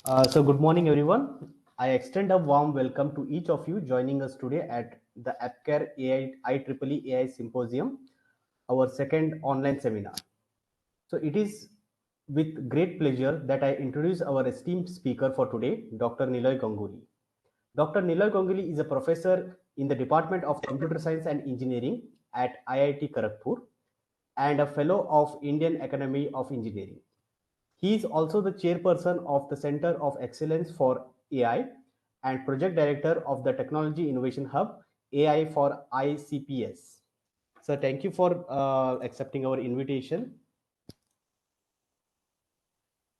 So good morning, everyone. I extend a warm welcome to each of you joining us today at the AppCare IEEE AI Symposium, our second online seminar. So it is with great pleasure that I introduce our esteemed speaker for today, Dr. Niloy Ganguly. Dr. Niloy Ganguly is a professor in the Department of Computer Science and Engineering at IIT Kharagpur and a fellow of Indian Academy of Engineering. He is also the chairperson of the Center of Excellence for AI and project director of the Technology Innovation Hub AI for ICPS. So thank you for accepting our invitation.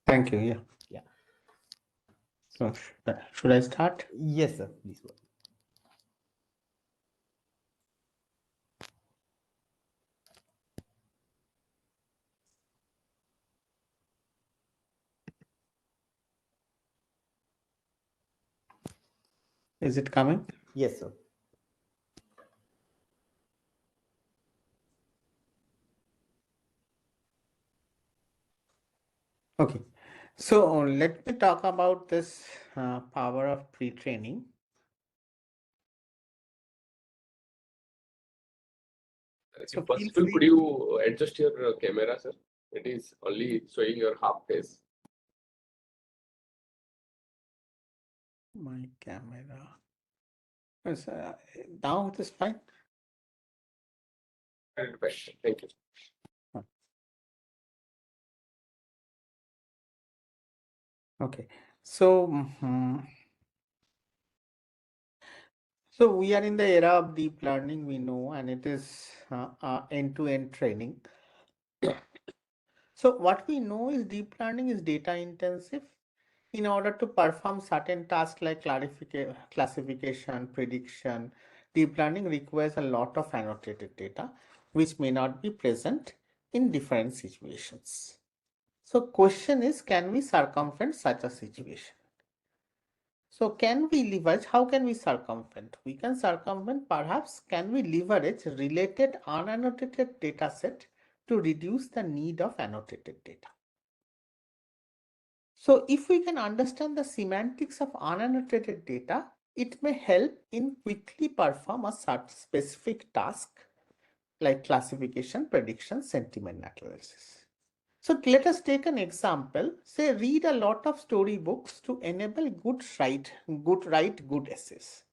Thank you. Yeah. Yeah. So should I start? Yes, sir. Please go. Is it coming? Yes, sir. Okay. So let me talk about this power of pre-training. If So feel possible, free. could you adjust your camera, sir? It is only showing your half face. My camera. Yes, now it is fine. Thank you. Okay. So so we are in the era of deep learning, we know, and it is end-to-end training. So what we know is deep learning is data intensive. In order to perform certain tasks like classification, prediction, deep learning requires a lot of annotated data, which may not be present in different situations. So question is, can we circumvent such a situation? So can we leverage, how can we circumvent? We can circumvent, perhaps, can we leverage related unannotated data set to reduce the need of annotated data? So if we can understand the semantics of unannotated data, it may help in quickly perform a specific task like classification, prediction, sentiment analysis. So let us take an example. Say read a lot of storybooks to enable write good essays.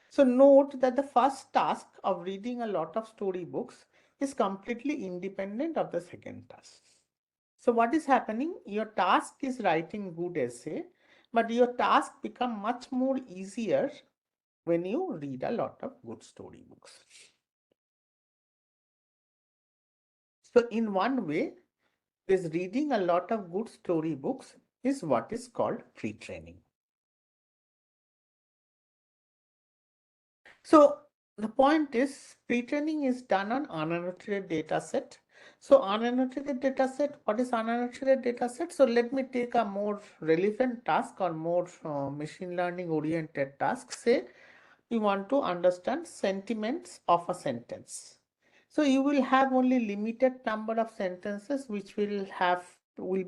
So note that the first task of reading a lot of storybooks is completely independent of the second task. So what is happening? Your task is writing good essay, but your task become much more easier when you read a lot of good storybooks. So in one way, this reading a lot of good storybooks is what is called pre-training. So the point is pre-training is done on unannotated data set. So unannotated data set, what is unannotated data set? So let me take a more relevant task or more machine learning oriented task. Say you want to understand sentiments of a sentence. So you will have only limited number of sentences which will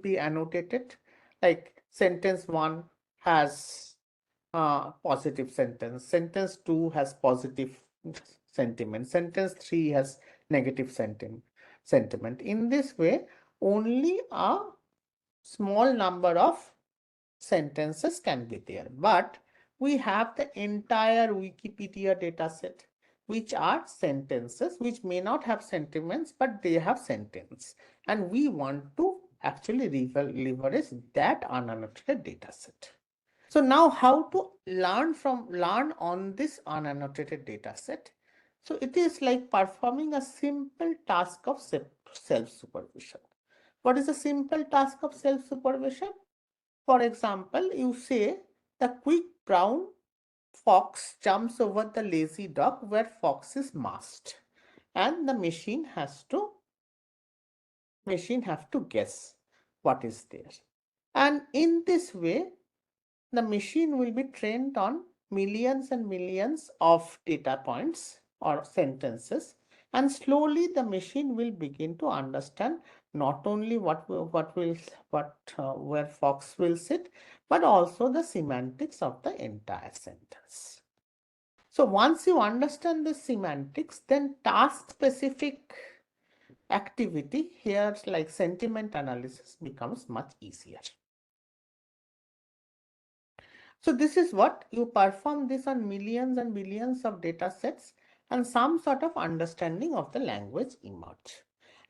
be annotated. Like sentence 1 has positive sentence. Sentence 2 has positive sentiment. Sentence 3 has negative sentiment. In this way, only a small number of sentences can be there. But we have the entire Wikipedia data set, which are sentences, which may not have sentiments, but they have sentence. And we want to actually leverage that unannotated data set. So now how to learn on this unannotated data set? So it is like performing a simple task of self-supervision. What is a simple task of self-supervision? For example, you say the quick brown fox jumps over the lazy dog where fox is masked, and the machine have to guess what is there. And in this way, the machine will be trained on millions and millions of data points or sentences, and slowly the machine will begin to understand not only where Fox will sit, but also the semantics of the entire sentence. So once you understand the semantics, then task-specific activity here, like sentiment analysis, becomes much easier. So this is what you perform this on millions and billions of data sets, and some sort of understanding of the language emerge.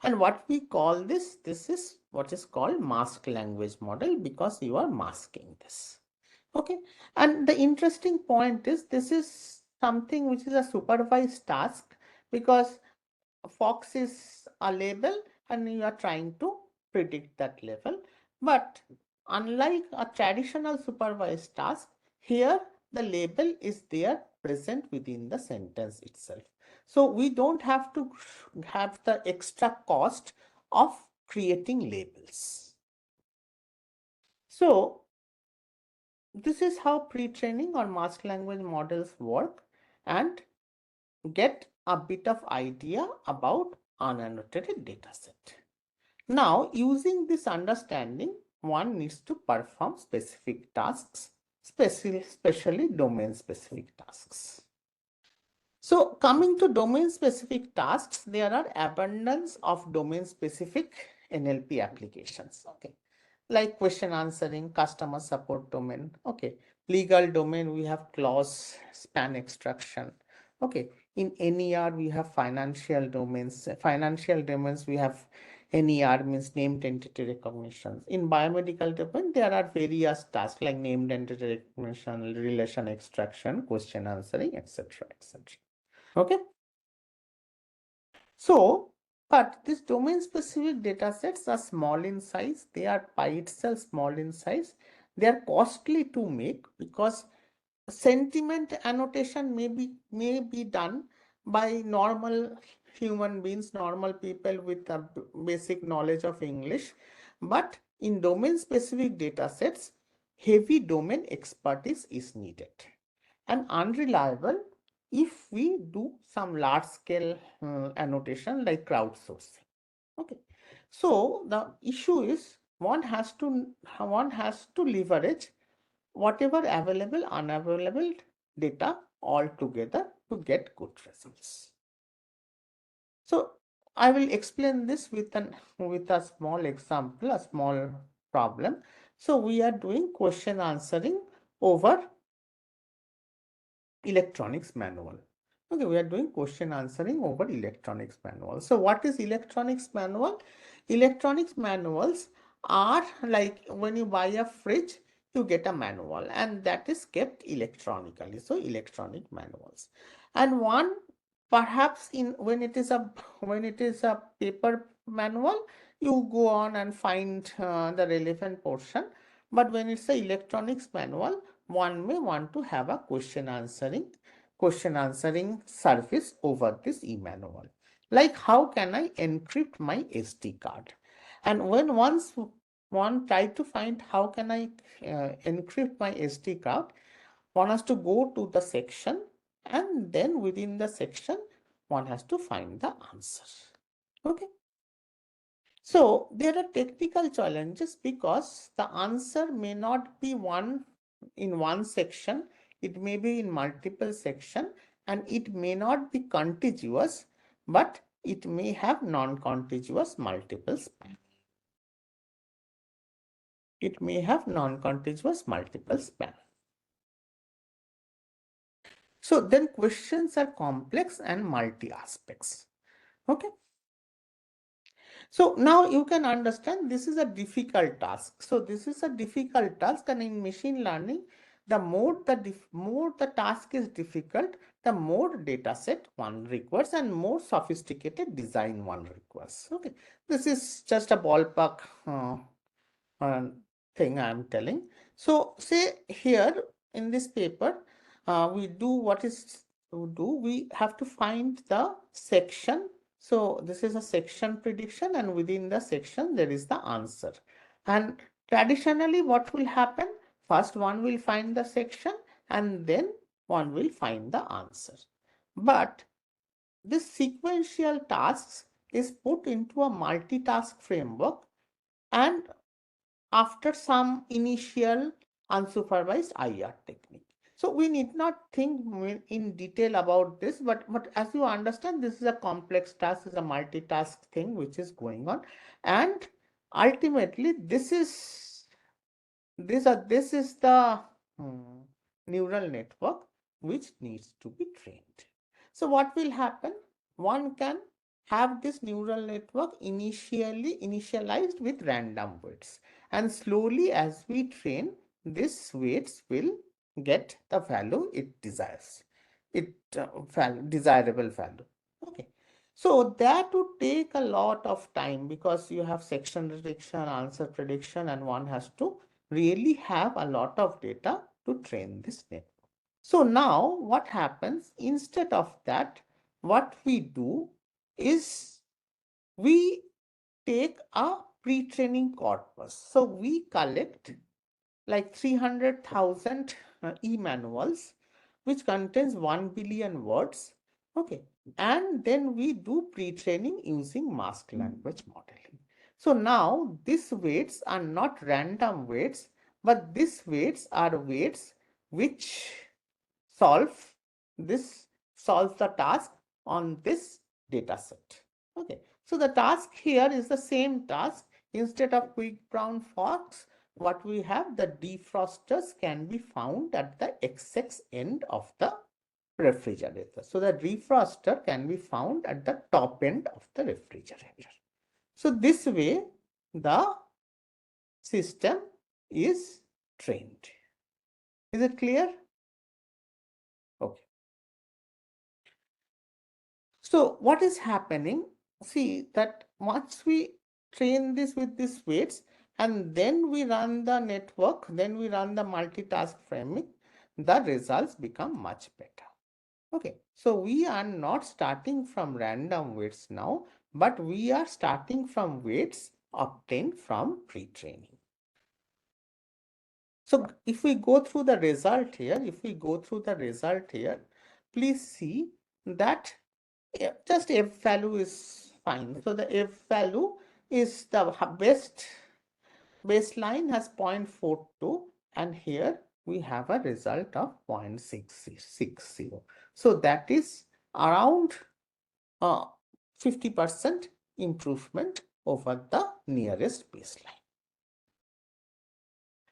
And what we call this is what is called masked language model, because you are masking this. Okay. And the interesting point is this is something which is a supervised task, because Fox is a label and you are trying to predict that level. But unlike a traditional supervised task, here the label is there present within the sentence itself. So we don't have to have the extra cost of creating labels. So this is how pre-training or masked language models work, and get a bit of idea about unannotated dataset. Now, using this understanding, one needs to perform specific tasks, especially domain-specific tasks. So, coming to domain-specific tasks, there are abundance of domain-specific NLP applications. Okay, like question answering, customer support domain. Okay, legal domain, we have clause span extraction. Okay, in NER we have financial domains. Financial domains we have NER, means named entity recognition. In biomedical domain there are various tasks like named entity recognition, relation extraction, question answering, etc., etc. Okay. So, but these domain-specific data sets are small in size. They are by itself small in size. They are costly to make, because sentiment annotation may be done by normal human beings, normal people with a basic knowledge of English. But in domain-specific data sets, heavy domain expertise is needed and unreliable if we do some large scale annotation like crowdsourcing. Okay, so the issue is one has to leverage whatever available, unavailable data all together to get good results. So I will explain this with a small example, a small problem. So we are doing question answering over electronics manual. Okay, we are doing question answering over electronics manual. So what is electronics manual? Electronics manuals are like when you buy a fridge, you get a manual, and that is kept electronically. So electronic manuals. And one, perhaps when it is a paper manual, you go on and find the relevant portion. But when it's an electronics manual, one may want to have a question answering service over this e-manual. Like, how can I encrypt my SD card? And when once one try to find how can I encrypt my SD card, one has to go to the section, and then within the section one has to find the answer. Okay. So there are technical challenges, because the answer may not be in one section, it may be in multiple sections, and it may not be contiguous, but it may have non-contiguous multiple span. It may have non-contiguous multiple span. So then questions are complex and multi-aspects. Okay. So now you can understand this is a difficult task. So this is a difficult task, and in machine learning, the more the task is difficult, the more data set one requires and more sophisticated design one requires. Okay, this is just a ballpark thing I am telling. So say here in this paper, we have to find the section. So this is a section prediction, and within the section there is the answer. And traditionally what will happen? First one will find the section and then one will find the answer. But this sequential tasks is put into a multitask framework and after some initial unsupervised IR technique. So we need not think in detail about this, but as you understand, this is a complex task, is a multitask thing which is going on, and ultimately this is the neural network which needs to be trained. So what will happen? One can have this neural network initialized with random weights, and slowly as we train, this weights will get the value it desires, desirable value. Okay. So that would take a lot of time because you have section prediction, answer prediction, and one has to really have a lot of data to train this network. So now what happens, instead of that, what we do is we take a pre-training corpus. So we collect like 300,000 e-manuals, which contains 1 billion words. Okay. And then we do pre-training using mask language modeling. So now these weights are not random weights, but these weights are weights which solve the task on this data set. Okay. So the task here is the same task. Instead of quick brown fox, what we have, the defrosters can be found at the XX end of the refrigerator. So the defroster can be found at the top end of the refrigerator. So this way the system is trained. Is it clear? Okay. So what is happening? See that once we train this with these weights and then we run the network, then we run the multitask framing, the results become much better. Okay, so we are not starting from random weights now, but we are starting from weights obtained from pre-training. So if we go through the result here, please see that just F value is fine. So the F value is the baseline has 0.42 and here we have a result of 0.660. So that is around 50% improvement over the nearest baseline.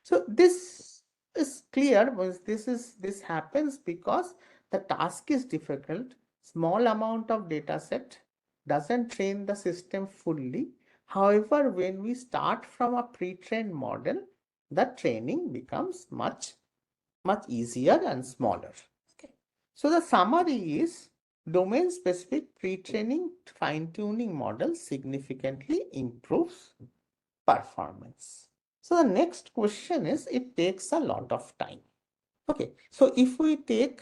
So this is clear once this happens because the task is difficult. Small amount of data set doesn't train the system fully. However, when we start from a pre-trained model, the training becomes much easier and smaller. Okay. So the summary is domain-specific pre-training fine-tuning model significantly improves performance. So the next question is, it takes a lot of time. Okay, so if we take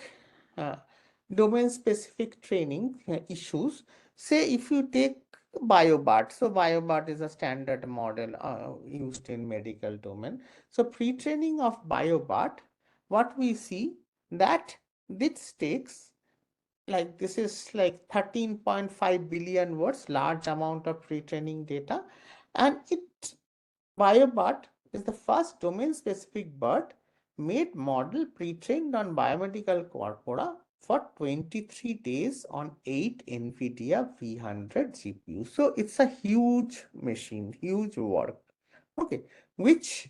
domain-specific training issues, say if you take BioBart, so BioBart is a standard model used in medical domain. So pre-training of BioBart, what we see that this takes like this is like 13.5 billion words, large amount of pre-training data, and BioBart is the first domain-specific BERT made model pre-trained on biomedical corpora for 23 days on 8 NVIDIA V100 GPUs. So it's a huge machine, huge work. Okay, which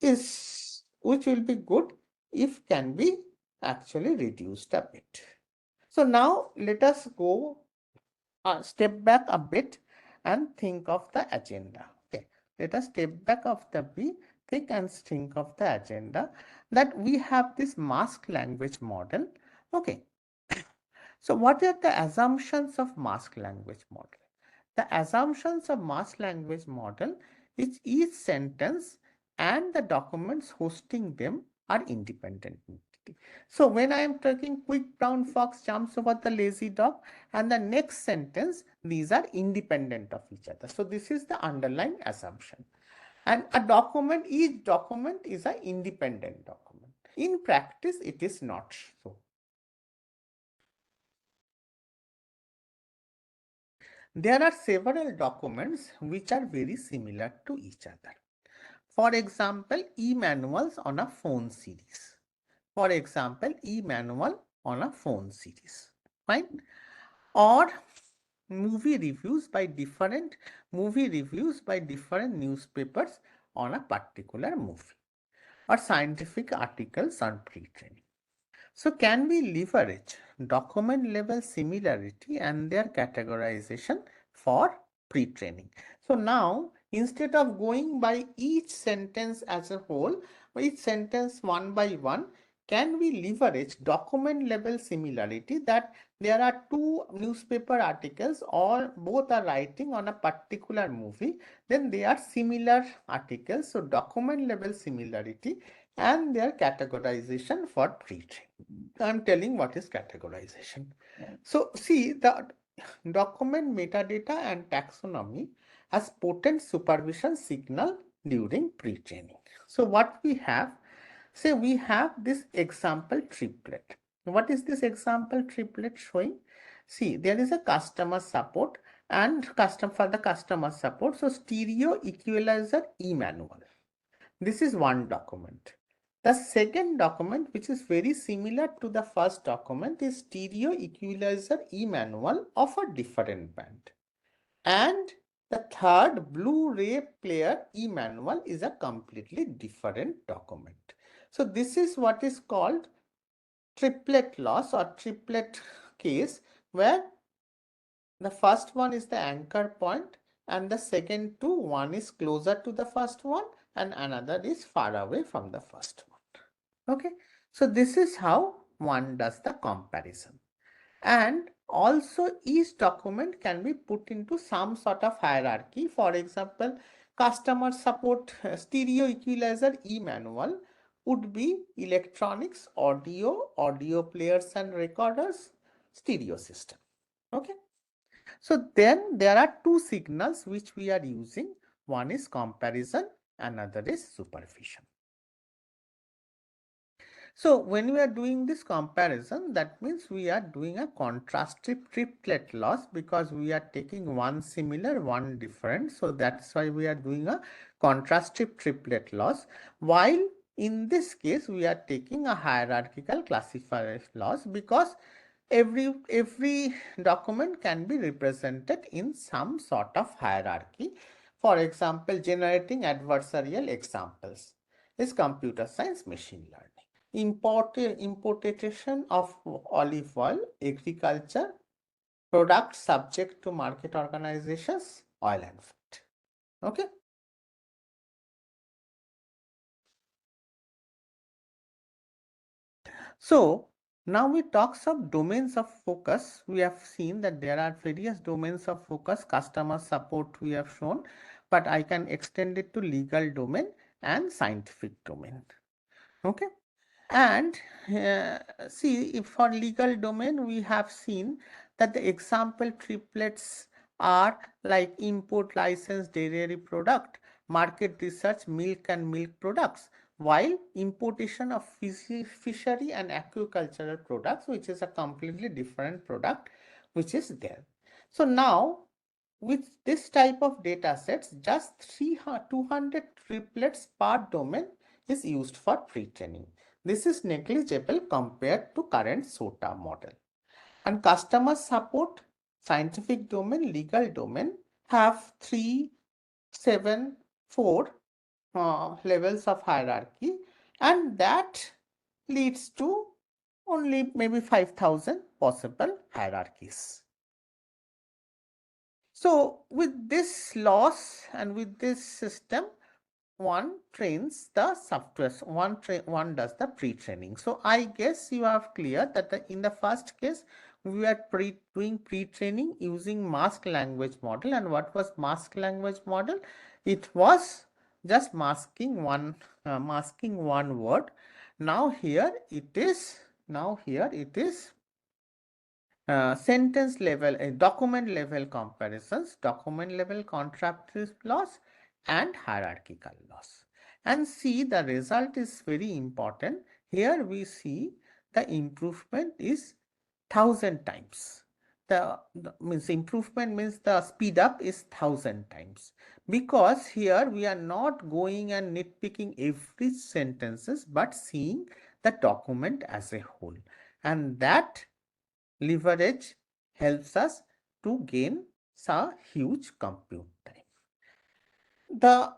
will be good if can be actually reduced a bit. So now let us go step back a bit and think of the agenda. Okay, let us step back of the think and think of the agenda that we have this mask language model. Okay, so what are the assumptions of mask language model? The assumptions of mask language model is each sentence and the documents hosting them are independent. So when I am talking quick brown fox jumps over the lazy dog and the next sentence, these are independent of each other. So this is the underlying assumption. And each document is an independent document. In practice, it is not so. there are several documents which are very similar to each other. For example, e-manuals on a phone series. For example, e-manual on a phone series. Fine. Or movie reviews by different newspapers on a particular movie, or scientific articles on pre-training. So can we leverage document level similarity and their categorization for pre-training? So now, instead of going by each sentence as a whole, each sentence one by one, can we leverage document level similarity, that there are two newspaper articles or both are writing on a particular movie, then they are similar articles. So document level similarity and their categorization for pre-training. I'm telling what is categorization. So see, the document metadata and taxonomy as potent supervision signal during pre-training. So what we have, say we have this example triplet. What is this example triplet showing? See, there is a customer support and for the customer support. So stereo equalizer e-manual. This is one document. The second document, which is very similar to the first document, is stereo equalizer e-manual of a different band. And the third, Blu-ray player e-manual, is a completely different document. So this is what is called triplet loss or triplet case, where the first one is the anchor point and the second two, one is closer to the first one and another is far away from the first one. Okay, so this is how one does the comparison. And also each document can be put into some sort of hierarchy. For example, customer support stereo equalizer e-manual would be electronics, audio players and recorders, stereo system. Okay. So then there are two signals which we are using. One is comparison, another is supervision. So when we are doing this comparison, that means we are doing a contrastive triplet loss, because we are taking one similar, one different. So that's why we are doing a contrastive triplet loss. While in this case, we are taking a hierarchical classifier loss, because every document can be represented in some sort of hierarchy. For example, generating adversarial examples is computer science machine learning. Importation of olive oil, agriculture, products subject to market organizations, oil and food. Okay. So now we talk some domains of focus. We have seen that there are various domains of focus. Customer support we have shown, but I can extend it to legal domain and scientific domain. Okay. And see, if for legal domain, we have seen that the example triplets are like import license dairy product, market research milk and milk products, while importation of fishery and aquacultural products, which is a completely different product, which is there. So now with this type of data sets, just 200 triplets per domain is used for pre-training. This is negligible compared to current SOTA model. And customer support, scientific domain, legal domain have 3, 7, 4 levels of hierarchy, and that leads to only maybe 5,000 possible hierarchies. So with this loss and with this system, one trains the software, one does the pre-training. So I guess you are clear that in the first case, we are doing pre-training using mask language model. And what was mask language model? It was just masking one word. Now here it is sentence level, document level comparisons, document level contrastive loss, and hierarchical loss. And see, the result is very important. Here we see the improvement is 1,000 times. means improvement means the speed up is 1,000 times, because here we are not going and nitpicking every sentences but seeing the document as a whole, and that leverage helps us to gain a huge compute time. The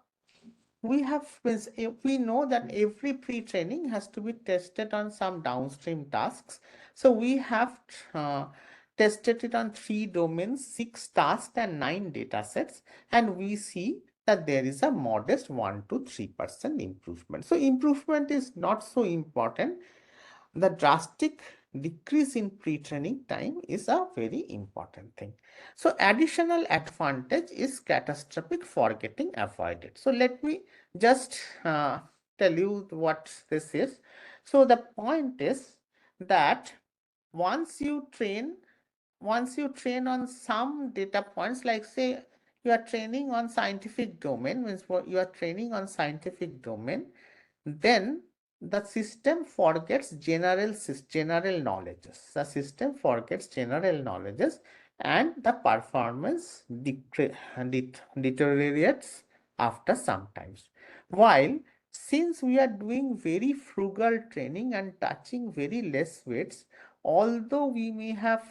we know that every pre-training has to be tested on some downstream tasks. So we have tested it on 3 domains, 6 tasks and 9 data sets, and we see that there is a modest 1 to 3% improvement. So improvement is not so important. The drastic decrease in pre-training time is a very important thing. So additional advantage is catastrophic forgetting avoided. So let me just tell you what this is. So the point is that once you train on some data points, like say you are training on scientific domain, means you are training on scientific domain, then the system forgets general knowledges. The system forgets general knowledges, and the performance deteriorates after some times. While since we are doing very frugal training and touching very less weights, although we may have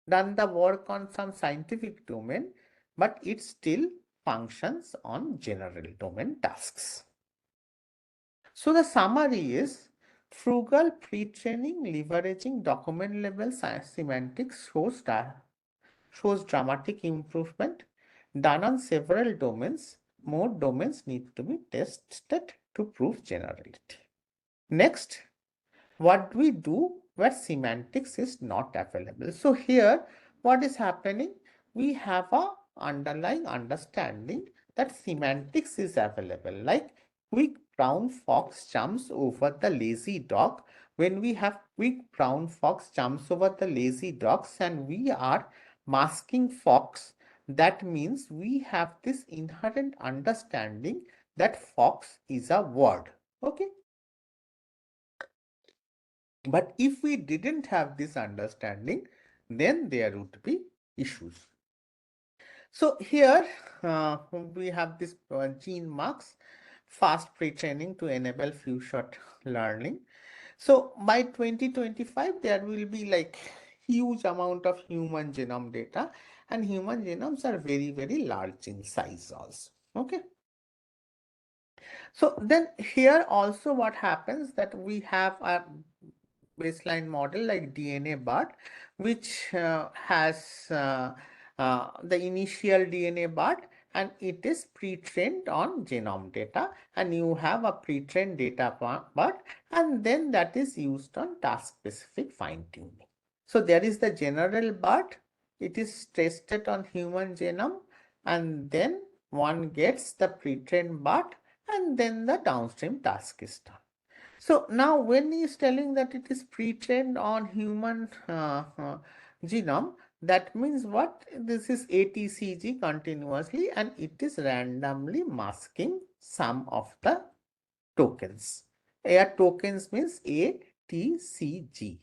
done the work on some scientific domain, but it still functions on general domain tasks. So the summary is frugal pre-training leveraging document level semantics shows dramatic improvement done on several domains. More domains need to be tested to prove generality. Next, what do we do where semantics is not available? So here, what is happening? We have a underlying understanding that semantics is available, like quick brown fox jumps over the lazy dog. When we have quick brown fox jumps over the lazy dogs and we are masking fox, that means we have this inherent understanding that fox is a word. Okay. But if we didn't have this understanding, then there would be issues. So here we have this gene marks, fast pre-training to enable few shot learning. So by 2025, there will be like huge amount of human genome data, and human genomes are very, very large in size also. Okay. So then here also what happens that we have a baseline model like DNA-BART, which has the initial DNA-BART, and it is pre-trained on genome data, and you have a pre-trained data BART, and then that is used on task-specific fine-tuning. So there is the general BART, it is tested on human genome, and then one gets the pre-trained BART, and then the downstream task is done. So now when he is telling that it is pre-trained on human genome, that means what? This is ATCG continuously, and it is randomly masking some of the tokens. Here tokens means ATCG.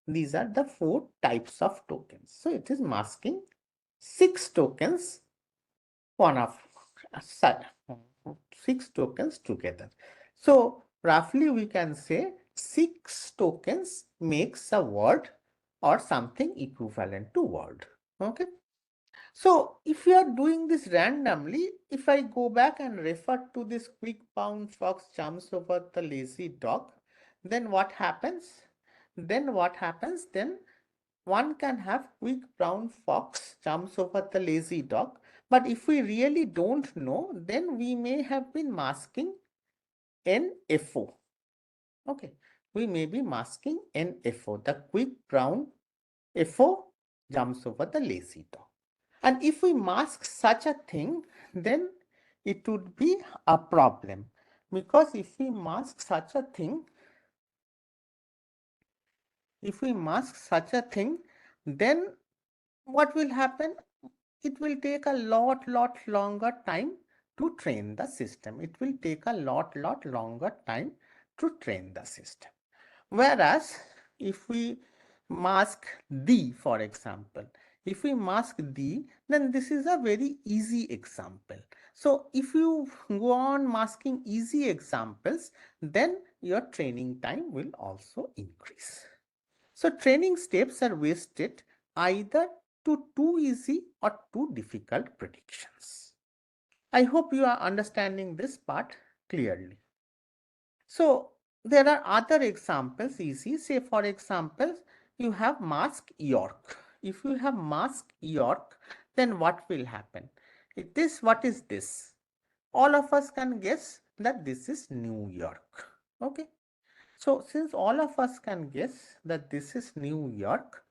These are the 4 types of tokens. So it is masking 6 tokens, one of 6 tokens together. So roughly we can say 6 tokens makes a word or something equivalent to word. Okay. So if we are doing this randomly, if I go back and refer to this quick brown fox jumps over the lazy dog, then what happens? Then one can have quick brown fox jumps over the lazy dog. But if we really don't know, then we may have been masking NFO. Okay, we may be masking NFO, the quick brown FO jumps over the lazy dog. And if we mask such a thing, then it would be a problem, because if we mask such a thing, then what will happen? It will take a lot longer time to train the system. It will take a lot longer time to train the system. Whereas if we mask D, for example, If we mask D, then this is a very easy example. So if you go on masking easy examples, then your training time will also increase. So training steps are wasted either to too easy or too difficult predictions. I hope you are understanding this part clearly. So there are other examples easy. Say for example, you have mask York. If you have mask York, then what will happen? What is this? All of us can guess that this is New York. Okay. So since all of us can guess that this is New York,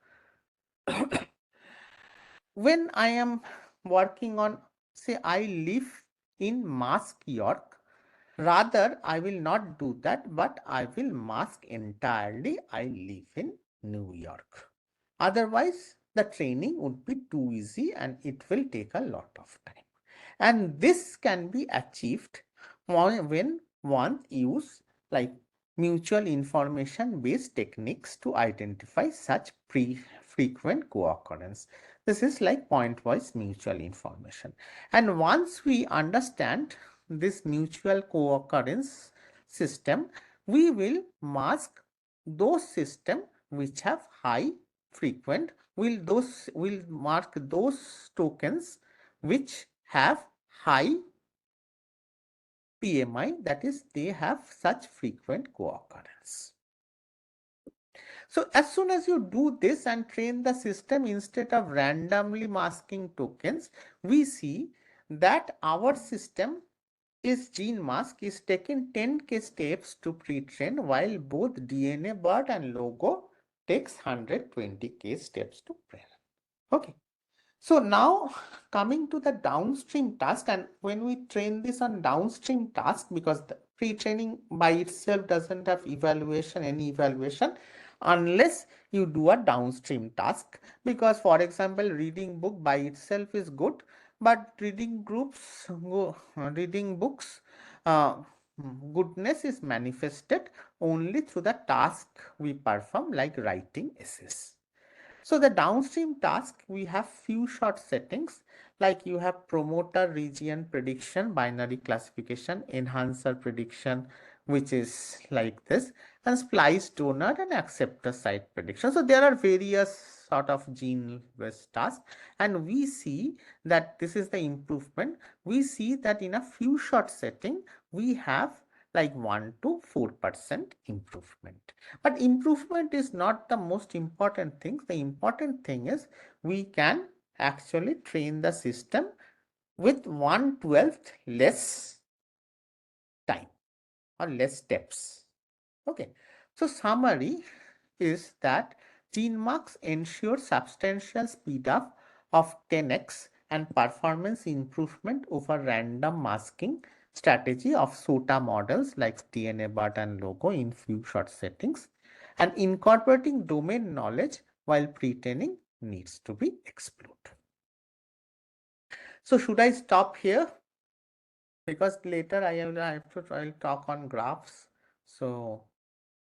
when I am working on, say I live in mask York, rather, I will not do that, but I will mask entirely I live in New York. Otherwise, the training would be too easy and it will take a lot of time. And this can be achieved when one use like mutual information based techniques to identify such frequent co-occurrence. This is like point-wise mutual information. And once we understand this mutual co-occurrence system, we will mask those systems which have high frequent, will mark those tokens which have high PMI, that is they have such frequent co-occurrence. So as soon as you do this and train the system instead of randomly masking tokens, we see that our system is gene mask is taking 10k steps to pre-train, while both DNA bird and logo takes 120k steps to train. Okay. So now coming to the downstream task, and when we train this on downstream task, because the pre-training by itself doesn't have any evaluation unless you do a downstream task. Because for example, reading book by itself is good, but reading books, uh, goodness is manifested only through the task we perform, like writing essays. So the downstream task, we have few short settings, like you have promoter region prediction, binary classification, enhancer prediction, which is like this, and splice donor and acceptor site prediction. So there are various sort of gene based tasks, and we see that this is the improvement. We see that in a few short setting, we have like 1 to 4% improvement. But improvement is not the most important thing. The important thing is we can actually train the system with 1/12 less time or less steps. Okay. So summary is that gene marks ensure substantial speed up of 10x and performance improvement over random masking strategy of SOTA models like DNA BART and logo in few short settings, and incorporating domain knowledge while pre-training needs to be explored. So should I stop here? Because later I'll talk on graphs. So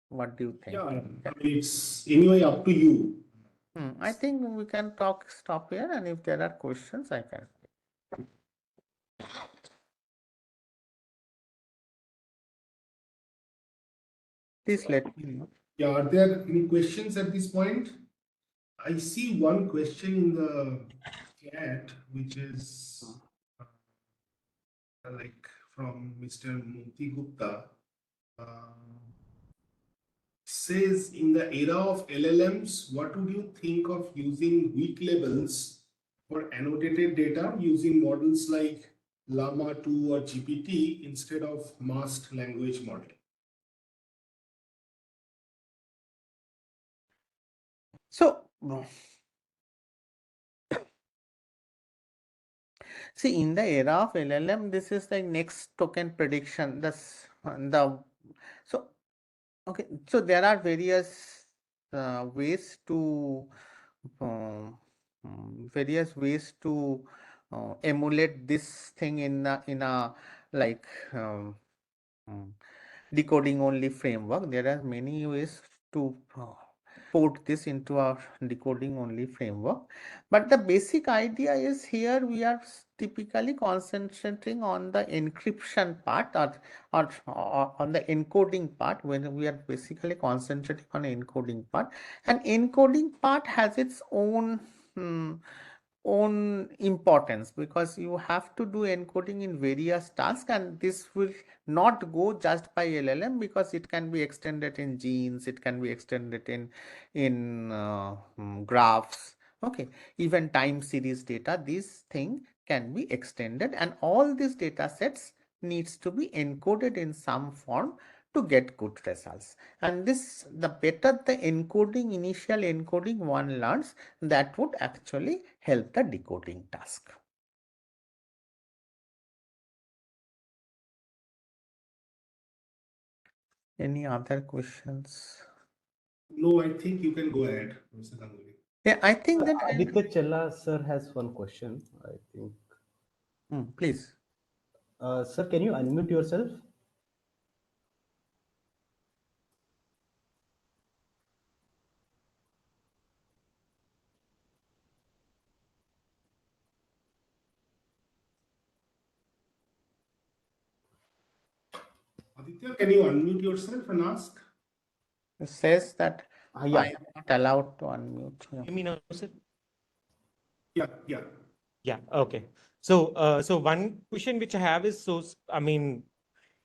what do you think? Yeah, I mean, it's anyway up to you. I think we can stop here, and if there are questions, I can. Please let me know. Yeah, are there any questions at this point? I see one question in the chat, which is like from Mr. Moti Gupta. Says, in the era of LLMs, what would you think of using weak labels for annotated data using models like Llama 2 or GPT instead of masked language model? So, see, in the era of LLM, this is the next token prediction. Okay. So there are various ways to um, emulate this thing in a like decoding only framework. There are many ways to port this into our decoding only framework. But the basic idea is here we are typically concentrating on the encryption part or on the encoding part, when we are basically concentrating on encoding part. And encoding part has its own importance, because you have to do encoding in various tasks, and this will not go just by LLM, because it can be extended in genes, it can be extended in graphs, okay, even time series data. This thing can be extended, and all these data sets needs to be encoded in some form to get good results. And this, the better the encoding, initial encoding one learns, that would actually help the decoding task. Any other questions? No, I think you can go ahead, Mr. Ganguly. Yeah, I think that Aditya Chella sir has one question, I think. please. Sir, can you unmute yourself? Aditya, can you unmute yourself and ask? It says that Yeah. I am not allowed to unmute. Yeah. Hear me now, sir? Yeah, yeah. Yeah, okay. So one question which I have is, so, I mean,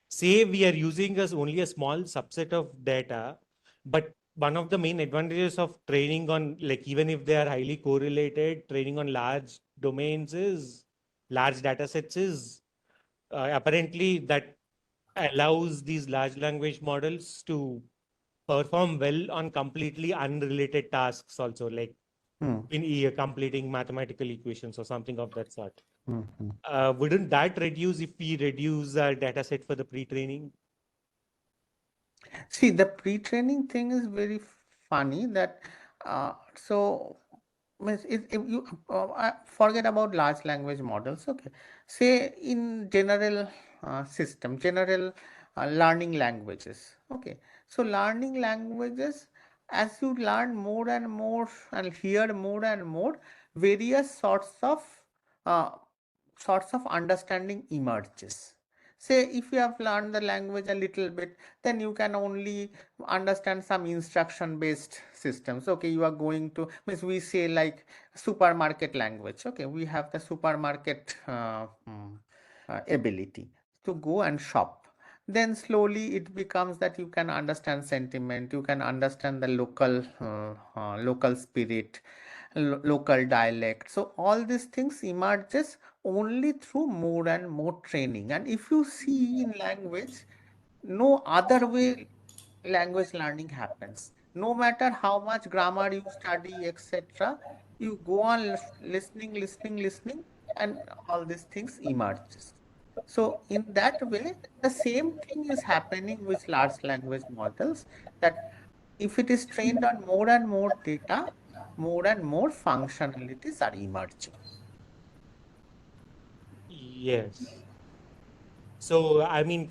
say we are using as only a small subset of data, but one of the main advantages of training on, like, even if they are highly correlated, training on large domains is, large data sets is, apparently that allows these large language models to perform well on completely unrelated tasks also, like completing mathematical equations or something of that sort. Wouldn't that reduce if we reduce our data set for the pre-training? See, the pre-training thing is very funny, that so means if you forget about large language models, okay, say in general general learning languages, okay, so learning languages, as you learn more and more and hear more and more, various uh, sorts of understanding emerges. Say if you have learned the language a little bit, then you can only understand some instruction based systems. Okay, you are going to, means we say like supermarket language, okay, we have the supermarket ability to go and shop. Then slowly it becomes that you can understand sentiment, you can understand the local spirit, local dialect. So all these things emerges only through more and more training. And if you see in language, no other way language learning happens. No matter how much grammar you study, etc., you go on listening, and all these things emerges. So in that way, the same thing is happening with large language models, that if it is trained on more and more data, more and more functionalities are emerging. Yes. So, I mean,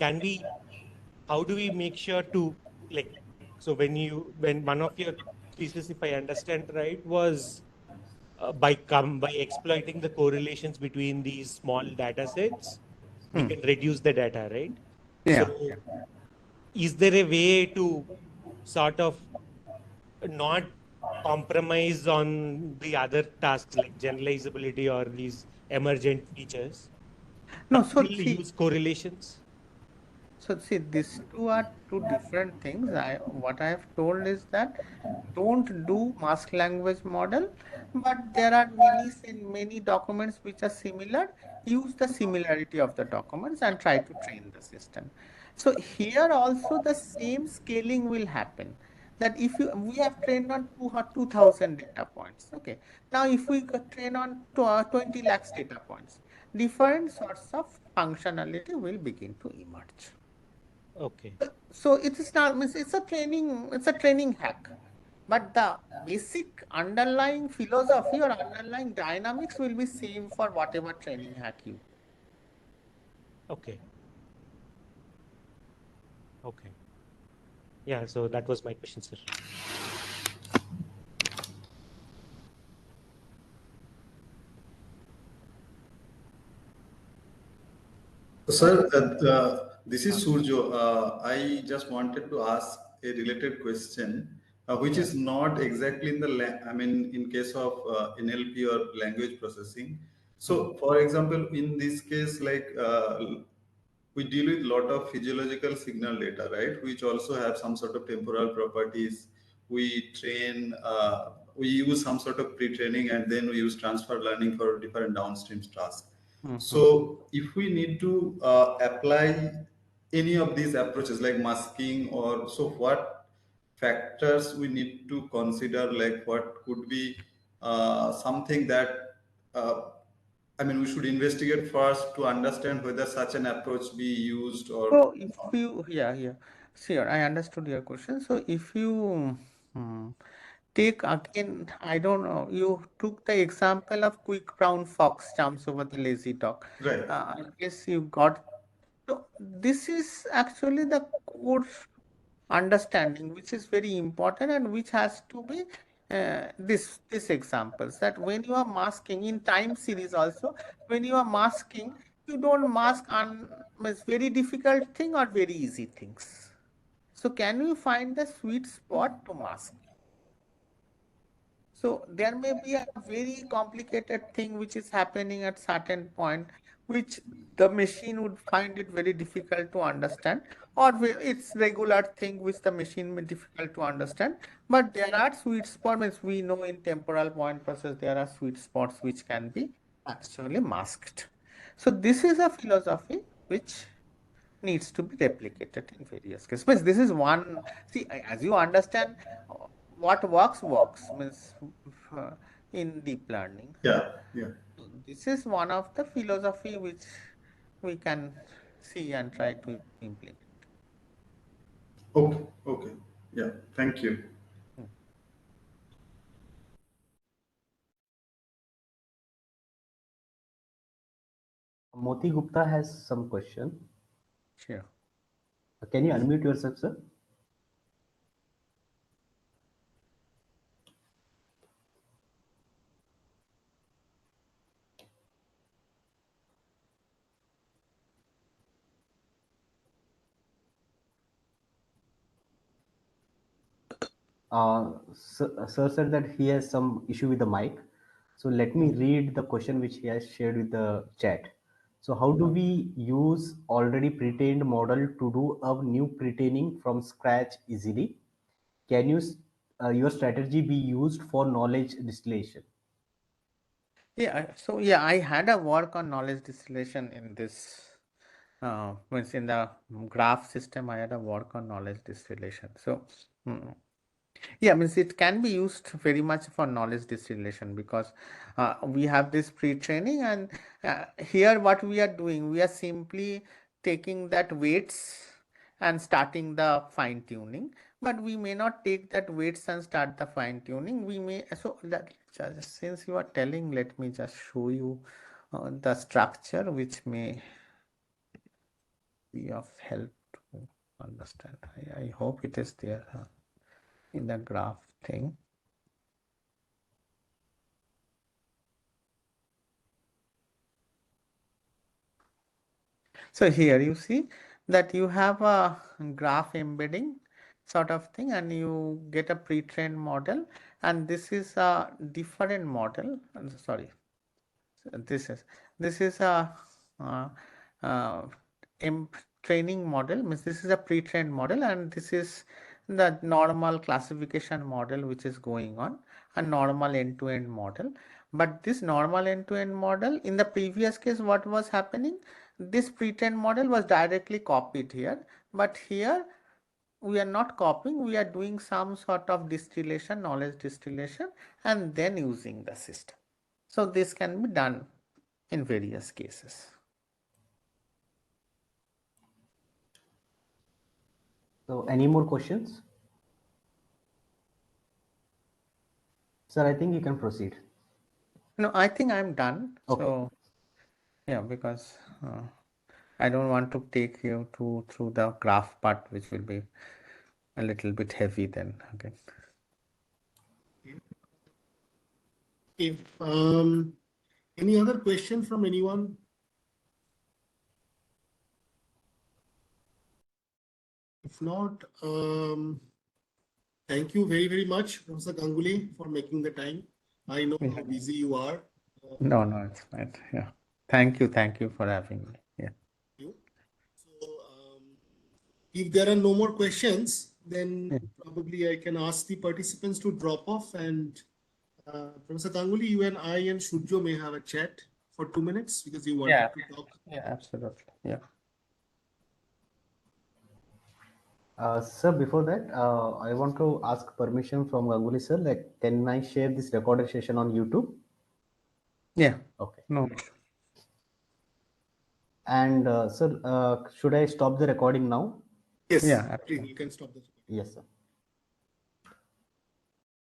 how do we make sure to, like, so when one of your thesis, if I understand right, was by exploiting the correlations between these small data sets, we can reduce the data, right? Yeah. So, is there a way to sort of not compromise on the other tasks like generalizability or these emergent features, No, but so still see, use correlations? these two are two different things. What I have told is that don't do mask language model, but there are many documents which are similar. Use the similarity of the documents and try to train the system. So here also the same scaling will happen. That if we have trained on 2,000 data points, okay. Now if we train on 20 lakhs data points, different sorts of functionality will begin to emerge. Okay. So it is not, means it's a training hack, but the basic underlying philosophy or underlying dynamics will be same for whatever training hack you. Okay. Okay. Yeah, so that was my question, sir. Sir, this is Surjo. I just wanted to ask a related question, which is not exactly in the, I mean, in case of NLP or language processing. So, for example, in this case, like we deal with a lot of physiological signal data, right? Which also have some sort of temporal properties. We train, we use some sort of pre-training, and then we use transfer learning for different downstream tasks. So if we need to apply any of these approaches like masking, or so what factors we need to consider, like what could be something that uh, I mean, we should investigate first to understand whether such an approach be used or So if not. you, sure, I understood your question. So if you take again, I don't know, you took the example of quick brown fox jumps over the lazy dog. Right. I guess you got, so this is actually the core understanding which is very important and which has to be this examples, that when you are masking in time series also, when you are masking, you don't mask on means very difficult thing or very easy things. So can you find the sweet spot to mask? So there may be a very complicated thing which is happening at certain point, which the machine would find it very difficult to understand, or it's regular thing which the machine may difficult to understand. But there are sweet spots, means we know in temporal point process there are sweet spots which can be actually masked. So this is a philosophy which needs to be replicated in various cases. Means this is one, see, as you understand, what works, means uh, in deep learning. Yeah, yeah. This is one of the philosophy which we can see and try to implement. Okay, okay. Yeah, thank you. Moti Gupta has some question. Sure. Can you unmute yourself, sir? Sir said that he has some issue with the mic. So let me read the question which he has shared with the chat. So how do we use already pre-trained model to do a new pre-training from scratch easily? Can you your strategy be used for knowledge distillation? Yeah, so yeah, I had a work on knowledge distillation in this, means in the graph system, I had a work on knowledge distillation. So, yeah, means it can be used very much for knowledge distillation, because we have this pre-training, and here what we are doing, we are simply taking that weights and starting the fine tuning, but we may not take that weights and start the fine tuning. We may, so that since you are telling, let me just show you the structure which may be of help to understand. I hope it is there in the graph thing. So here you see that you have a graph embedding sort of thing, and you get a pre-trained model, and this is a different model. Sorry, this is a uh, uh, training model, means this is a pre-trained model, and this is the normal classification model which is going on, a normal end-to-end model. But this normal end-to-end model, in the previous case, what was happening, this pre-trained model was directly copied here, but here we are not copying, we are doing some sort of distillation, knowledge distillation, and then using the system. So this can be done in various cases. So any more questions? Sir, I think you can proceed. No, I think I'm done. Okay. So yeah, because I don't want to take you through the graph part, which will be a little bit heavy then. Okay. If any other question from anyone? If not, thank you very, very much, Professor Ganguly, for making the time. I know how busy you are. No, it's fine. Yeah. Thank you for having me. Yeah. You. So, if there are no more questions, then probably I can ask the participants to drop off, and Professor Ganguly, you and I and Surjo may have a chat for 2 minutes because you wanted to talk. Yeah, absolutely. Yeah. Sir, before that, I want to ask permission from Ganguly sir. Like, can I share this recorded session on YouTube? Yeah. Okay. No. And sir, should I stop the recording now? Yes, Yeah. please, you can stop this. Yes, sir.